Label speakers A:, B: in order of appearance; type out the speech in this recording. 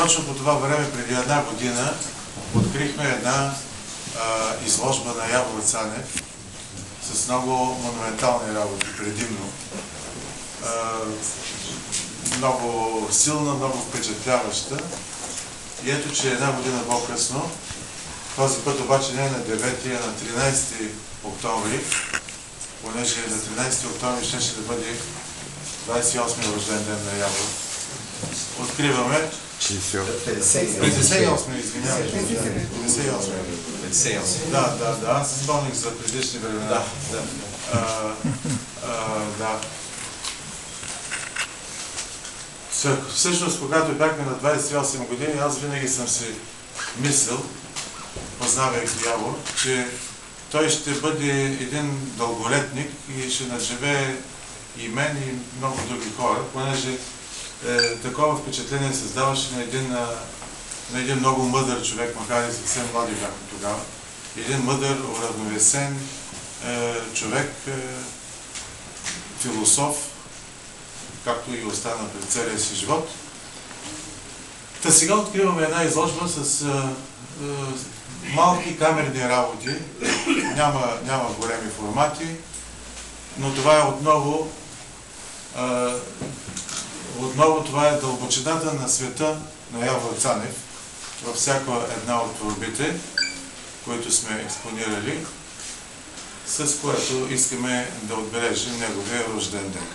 A: точно по това време, преди една година, открихме една изложба на Явор Цанев с много монументални работи, предимно. Много силна, много впечатляваща. И ето, че една година по-късно, този път обаче не е на 9, а на 13 октомври, понеже на 13 октомври ще да бъде 28-ми рожден ден на Явор. Откриваме 58-ми, извинявам. 58-ми. Да, аз се спомних за предишни времена. Да. Всъщност, когато бяхме на 28 години, аз винаги съм си мислил, познавайки Явор, че той ще бъде един дълголетник и ще наживее и мен, и много други хора, понеже такова впечатление създаваше на един много мъдър човек, макар и съвсем млади бяхме тогава. Един мъдър, уравновесен човек, философ, както и остана пред целия си живот. Та сега откриваме една изложба с малки камерни работи, няма големи формати, но това е отново това е дълбочината на света на Явор Цанев във всяка една от творбите, които сме експонирали, с което искаме да отбележим неговия рожден ден.